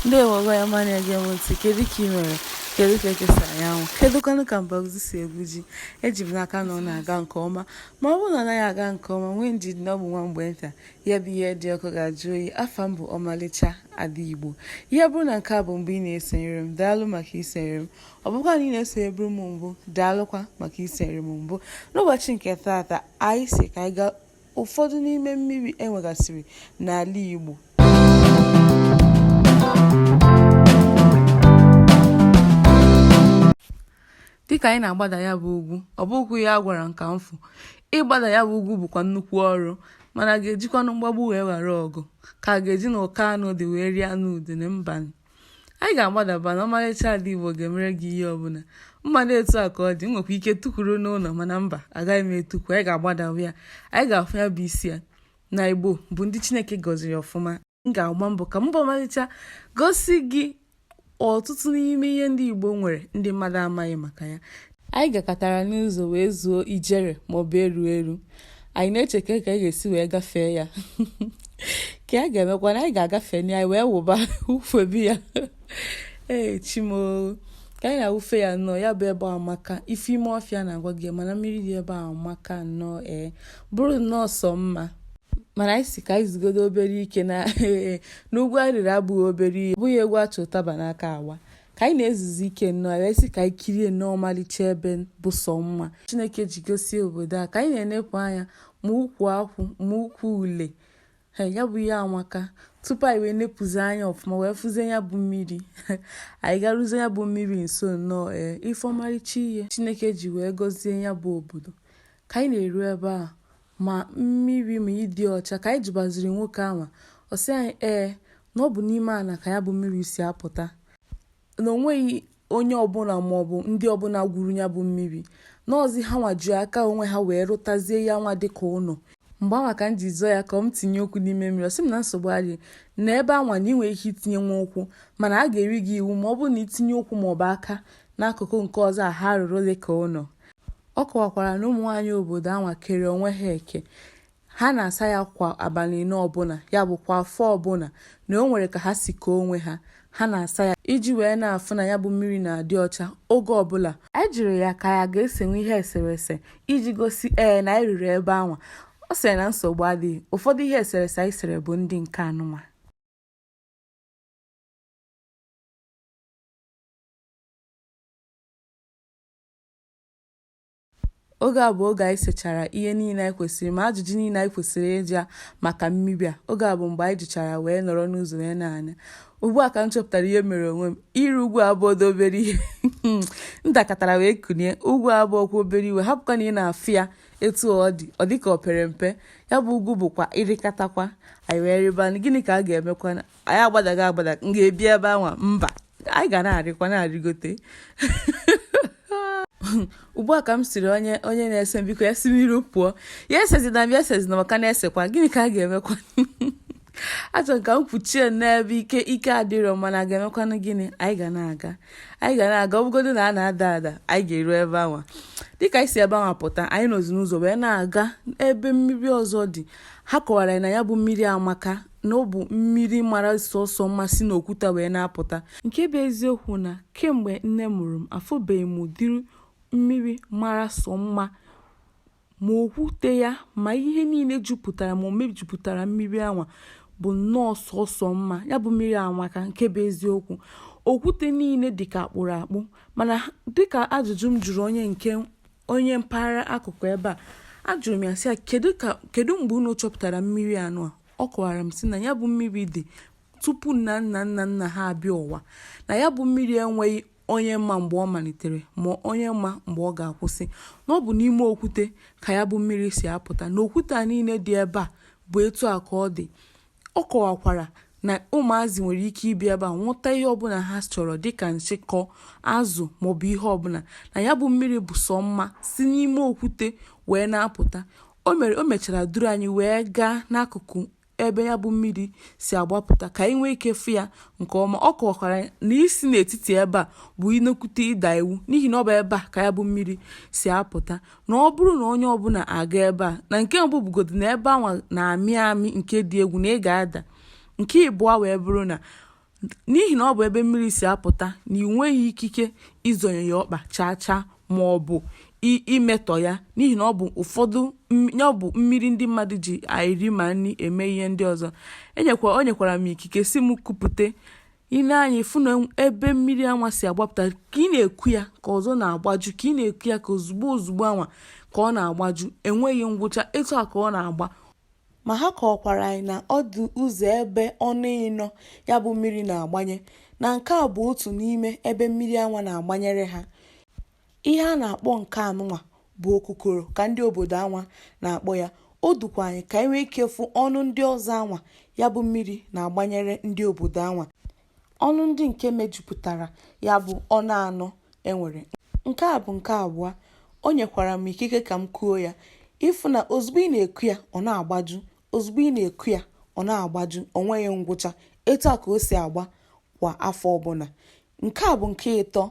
Ndewo ya mani ege kedu ka ị mere kedu ka ekesa anyanwụ kedu kwanụ ka mbagzi si egbuji eji m n'aka na ọ na-aga nke ọma ma ọ bụrụ na ọ naghị aga nke ọma nwee ndidi na ọ bụ nwa mgbe nta ya bụ ihe dị ọkụ ga-ajụ oyi afa m bụ ọmalịcha ada Igbo ihe bụrụ na nke a bụ mgbe ị na-esonyere m daalụ maka isonyere m ọ bụkwa na ị na-esonyere m mbụ daalụkwa maka isonyere m mbụ n'ụbọchị nke taata anyị si ka anyị gaa ụfọdụ n'ime mmiri enwegasịrị n'ala Igbo dịka anyị na-agbada ya bụ ugwu ọ bụghị ya gwara nka mfu ịgbada ya bụ ugwu bụkwa nnukwu ọrụ mana ga-ejikwanụ mgbagbu wee ghara ọgụ ka a ga-eji na ụka anụ dị wee rie anụ ude na mba anyị ga-agbadaba na ọmarịcha ala Igbo ga-emere gị ihe ọbụla mmadụ etu a ka ọ dị nwekwa ike tukuru n'ụlọ mana mba agaghị m etukwu anyị ga-agbadawa ya anyị ga-afụ ya bụ isi ya na Igbo bụ ndị Chineke gọziri ọfụma m ga-agba mbọ ka mba ọmarịcha gosi gị ọtụtụ n'ime ihe ndị Igbo nwere ndị mmadụ amaghị maka ya anyị gakọtara n'ụzọ wee zuo ijere maọbụ eru anyị na-eche ka anyị ga-esi wee gafee ya ka a ga-emekwa na anyị ga-agafe na anyị wee wụba ufebi ya ee chimo ka anyị na-awụfe ya nnọọ ya bụ ebe amaka ife ime ọfịa na-agwa gị mana mmiri dị ebe a amaka nnọọ bụrụ nnọọ sọ mma mana anyị si ka anyị zigodo obere ike na n'ugwu anyị riri abụghị obere ihe bụghị egwu achọ ụtaba n'aka awa ka anyị na-ezuzi ike nnọọ anyị si ka anyị kirie nnọọ ọmalịcha ebe bụ sọ mma Chineke ji gosie obodo a ka anyị na-enepụ anya ma ukwu akwụ ma ukwu ule ya bụ ihe amaka tupu anyị wee nepụzi anya ọfụma wee fụzie ya bụ mmiri anyị garụzie ya bụ mmiri nso nnọọ ife ọmarịcha ihe Chineke ji wee gọzie ya bụ obodo ka anyị na-eru ebe a ma mmiri ma ịdị ọcha ka anyị jụbaziri nwoke ahụ ọ sị anyị na ọ bụ n'ime ana ka ya bụ mmiri si apụta na onweghị onye ọbụla maọbụ ndị ọbụla gwuru ya bụ mmiri n'ọzi ha nwaju aka onwe ha wee rụtazie ya nwa dịka ụlọ mgbe anwa ka m ji zọọ ya ka m tinye okwu n'ime mmiri ọ sị m na nsogbu adịghị na ebe anwa na ị nwere ike itinye nwa ụkwụ mana a ga-eri gị iwu ma ọ bụrụ na itinye ụkwụ maọbụ aka n'akụkụ nke ọzọ a ha rụrụ dịka ụlọ ọ kọwakwara na ụmụ nwaanyị obodo anwa kere onwe ha eke ha na-asa ya kwa abalị ọbụla ya bụ kwa afọ ọbụla na o nwere ka ha si kee onwe ha na-asa ya iji wee na-afụ na ya bụ mmiri na-adị ọcha oge ọbụla anyị jiri ya ka ya ga-esenwe ihe eserese iji gosi na anyị riri ebe anwa ọ sịrị na nsogbu adịghị ụfọdụ ihe eserese anyị sere bụ ndị nke anụma oge a bụ oge anyị sechara ihe niile anyị kwesịrị ma ajụjụ niile anyị kwesịrị ịja maka mmiri a oge a bụ mgbe anyị jichara wee nọrọ n'ụzọ wee na-anya ugbu a ka m chọpụtara ihe mere onwe m iri ugwu abụọ obere ihe ndakọtara wee kunie ugwu abụọ kwa obere iwe hapụkwa na ị na-afụ ya etu ọ dị ka o pere mpe ya bụ ugwu bụkwa ịrịkatakwa anyị wee rịba gịnị ka a ga-emekwa anyị agbadaga agbada m ga-ebi ebe anwa mba anyị ga na-arịkwa na-arịgote ugbu a ka m siri onye na-ese biko ya si mmiri pụọ ya esezina maka na-esekwa gịnị ka a ga-emekwa achọrọ ka m kwuchie n'ebe ike adịrọ mana ga-emekwanụ gịnị anyị ga na-aga ọbụgodo na a na-ada anyị ga-eru ebe anwa dịka anyị si ebe anwa pụta anyị nọzi n'ụzọ wee na-aga ebe mmiri ọzọ dị ha kọwara na ya bụ mmiri amaka na ọ bụ mmiri mara sọsọ mmasị na okwute wee na-apụta nke bụ eziokwu na kemgbe nne mụrụ m afụbeghị m ụdịrị mmiri mara sọ mma ma okwute ya ma ihe niile jupụtara ma omejupụtara mmiri anwa bụ nnọọ sọsọ mma ya bụ mmiri amaka nke bụ eziokwu okwute niile dịka akpụrụ akpụ mana dịka ajụjụ m jụrụ onye mpaghara akụkụ ebe a ajụrụ m ya sị ya kedu mgbe unu chọpụtara mmiri anụ a ọ kọwara m sị na ya bụ mmiri dị tupu nna ha abịa ụwa na ya bụ mmiri enweghị onye mma mgbe ọ malitere ma onye mma mgbe ọ ga-akwụsị na ọ bụ n'ime okwute ka ya bụ mmiri si apụta na okwute a niile dị ebe a bụ etu a ka ọ dị ọ kọwakwara na ụmụazị nwere ike ịbịa ebe a nwụta ihe ọbụla ha chọrọ dịka nchịkọ azụ maọbụ ihe ọbụla na ya bụ mmiri bụ sọ mma si n'ime okwute wee na-apụta o mechara duru anyị wee gaa n'akụkụ ebe ya bụ mmiri si agbapụta ka anyị nwee ike fụ ya nke ọma ọ kọwakwara na isi n'etiti ebe a bụ inekwute ịda iwu n'ihi na ọ bụ ebe a ka ya bụ mmiri si apụta na ọ bụrụ na onye ọbụla aga ebe a na nke mbụ bụgodu na ebe anwa na-amị amị nke dị egwu na ị ga-ada nke ịbụọ wee bụrụ na n'ihi na ọ bụ ebe mmiri si apụta na ị nweghị ikike izonye ya ọkpa chaa chaa ma ọ bụ imetọ ya, n'ihi na ọ bụ ụfọdụ ọ bụ mmiri ndị mmadụ ji eri ma nri eme ihe ndị ọzọ. O nyekwara m ikike si m kupute ile anya ịfụ na ebe mmiri anwa si agbapụta ka ị na-ekwu ya ka ọzọ na-agbaju, ka ị na-ekwu ya ka ozugbo anwa ka ọ na-agbaju, enweghị ngwụcha, etu a ka ọ na-agba. Ma ha kọwakwara anyị na ọ dị ụzọ ebe ọnụ ịnọ ya bụ mmiri na-agbanye, na nke a bụ otu n'ime ebe mmiri anwa na-agbanyere ha. Ihe a na-akpọ nke anụnwa bụ okukoro ka ndị obodo anwa na-akpọ ya. O dukwa anyị ka anyị nwee ike fụ ọnụ ndị ọzọ anwa ya bụ mmiri na-agbanyere ndị obodo anwa. Ọnụ ndị nke mejupụtara ya bụ ọnụ anọ enwere. Nke a bụ nke abụọ. O nyekwara m ikike ka m kwuo ya, ịfụ na ozugbo ị na-ekwu ya ọ na-agbaju, ozugbo ị na-ekwu ya ọ na-agbaju, o nweghị ngwụcha, etu a ka o si agba kwa afọ ọbụla. Nke a bụ nke ịtọ.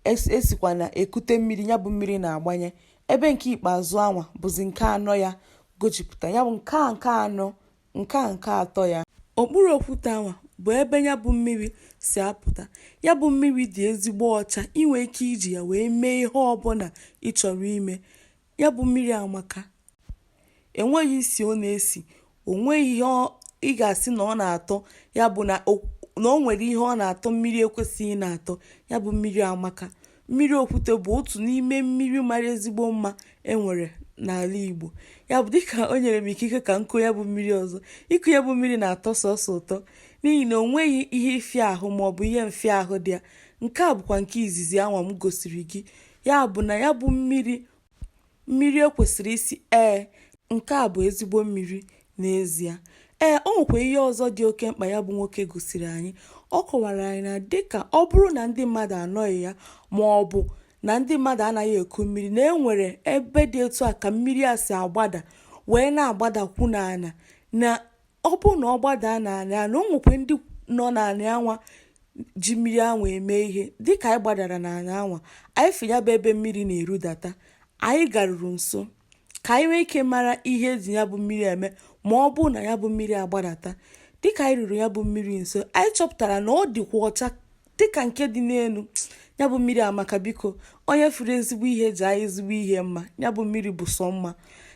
Esikwa na ekute mmiri ya bụ mmiri na-agbanye. Ebe nke ikpeazụ anwa bụzi nke anọ ya gojipụta, ya bụ nke anọ, nke atọ ya. Okpuru okwute anwa bụ ebe ya bụ mmiri si apụta. Ya bụ mmiri dị ezigbo ọcha, inwe ike iji ya wee mee ihe ọbụla ị chọrọ ime. Ya bụ mmiri amaka, enweghị isi ọ na-esi, o nweghị ihe ị ga-asị na ọ na-atọ, ya bụ na o nwere ihe ọ na-atọ mmiri ekwesịghị na-atọ. Ya bụ mmiri amaka. Mmiri okwute bụ otu n'ime mmiri mara ezigbo mma enwere n'ala Igbo. Ya bụ dịka o nyere m ikike ka nkụ ya bụ mmiri ọzọ, ịkụ ya bụ mmiri na-atọ sọsọ ụtọ, n'ihi na o nweghị ihe ịfịa ahụ ma ọ bụ ihe mfịa ahụ dị ya. Nke a bụkwa nke izizi anwa m gosiri gị. Ya bụ na ya bụ mmiri ekwesịrị isi nke a bụ ezigbo mmiri n'ezie. O nwekwa ihe ọzọ dị oke mkpa ya bụ nwoke gosiri anyị. Ọ kọwara anyị na dịka ọ bụrụ na ndị mmadụ anọghị ya ma ọ bụ na ndị mmadụ anaghị eku mmiri, na enwere ebe dị etu a ka mmiri a si agbada wee na-agbadakwu n'ala, na ọ bụ na ọ gbada n'ala na o nwekwa ndị nọ n'ala anwa ji mmiri anwa eme ihe. Dịka anyị gbadara n'ala anwa, anyị fụ ya bụ ebe mmiri na-erudata, anyị garuru nso ka anyị nwee ike mara ihe eji ya bụ mmiri eme ma ọ bụ na ya bụ mmiri agbadata. Dịka anyị ruru ya bụ mmiri nso, anyị chọpụtara na ọ dịkwa ọcha dịka nke dị n'elu. Ya bụ mmiri amaka, biko onye furu ezigbo ihe ji anyị ezigbo ihe mma. Ya bụ mmiri bụ sọ mma.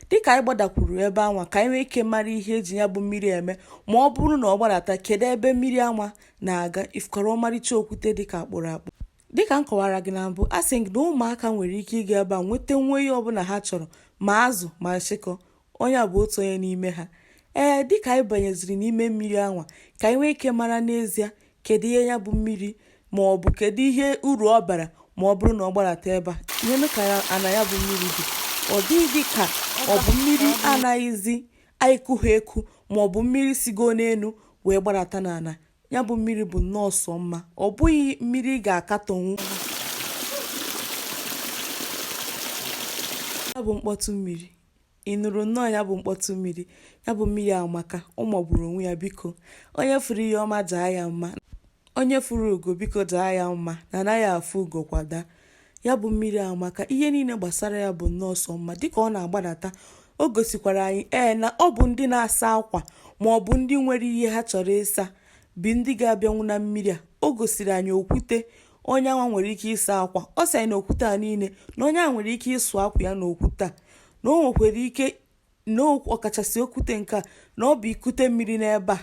Dịka anyị gbadakwuru ebe anwa ka anyị nwee ike mara ihe eji ya bụ mmiri eme ma ọ bụrụ na ọ gbadata, kedu ebe mmiri anwa na-aga. Ifukọrọ ọmarịcha okwute dịka akpụrụ akpụ. Dịka m kọwara gị na mbụ, a sị gị na ụmụaka nwere ike ịga ebe a nweta nwa ihe ọbụla ha chọrọ, ma azụ ma nshịkọ. Onye a bụ otu onye n'ime ha. Dịka anyị banyeziri n'ime mmiri anwa ka anyị nwee ike mara n'ezie kedu ihe ya bụ mmiri ma ọ bụ kedu ihe uru ọ bara ma ọ bụrụ na ọ gbadata ebe a. Ihe ka ana ya bụ mmiri dị, ọ dịghị ka ọ bụ mmiri anaghịzi ekwu ha ekwu ma ọ bụ mmiri sigo n'elu wee gbadata n'ala. Ya bụ mmiri bụ nnọọ sọ mma, ọ bụghị mmiri ga-akatọnwu. Ya bụ mkpọtụ mmiri, ị nụrụ nnọọ ya bụ mkpọtụ mmiri. Ya bụ mmiri amaka, ọ magburu onwe ya. Biko onye furu ihe ọma jaa ya mma, onye furu ugo biko jaa ya mma, na anaghị afụ ugo kwada. Ya bụ mmiri amaka, ihe niile gbasara ya bụ nnọọ sọ mma. Dịka ọ na-agbadata, o gosikwara anyị na ọ bụ ndị na-asa akwa ma ọ bụ ndị nwere ihe ha chọrọ ịsa bụ ndị ga-abịanwu na mmiri a. O gosiri anyị okwute onye anwa nwere ike ịsa akwa. Ọ sị anyị na okwute a niile na onye a nwere ike ịsụ akwa ya na okwute a, na o nwekwara ike na ọkachasị okwute nke a na ọ bụ ikute mmiri n'ebe a,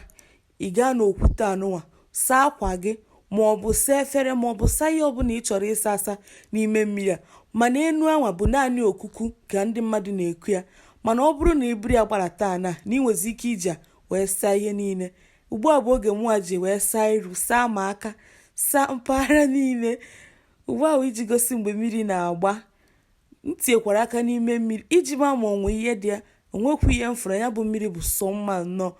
ị gaa n'okwute anụnwa saa akwa gị ma ọ bụ saa efere ma ọ bụ saa ihe ọbụla ị chọrọ ịsa asa n'ime mmiri a. Mana enu anwa bụ naanị okuku ka ndị mmadụ na-eku ya. Mana ọ bụrụ na iburu ya gbadata na ị nwezi ike iji ya wee saa ihe niile. Ugbu a bụ oge mụnwa ji wee saa iru, saa ma aka, saa mpaghara niile. Ugbu a iji gosi mgbe mmiri na-agba. M tinyekwara aka n'ime mmiri iji maa ma onwe ihe dị ya. Onwekwu ihe m fụrụ. Ya bụ mmiri bụ sọ mma nnọọ,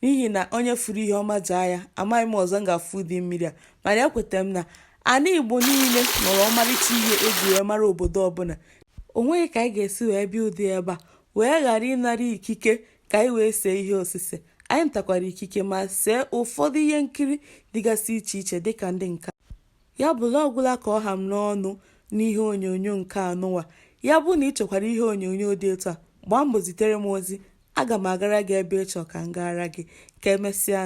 n'ihi na onye furu ihe ọma jaa ya. Amaghị m ọzọ m ga-afụ ụdị mmiri a, mana ekwetara m na ana Igbo niile nwere ọmarịcha ihe eji wee mara obodo ọbụla. O nweghị ka anyị ga-esi wee bịa ụdị ebe a wee ghara ịnara ikike ka anyị wee see ihe osise. Anyị ntakwara ikike ma see ụfọdụ ihe nkiri dịgasị iche iche dịka ndị nka. Ya bụ na ọgwụla ka ọ ha m n'ọnụ n'ihe onyonyo nke anụnwa. Ya bụ na ị chọkwara ihe onyonyo dị etu a, gbaa mbọ zitere m ozi. Aga m agara gị ebe ị chọ ka m gara gị. Ka emesịa.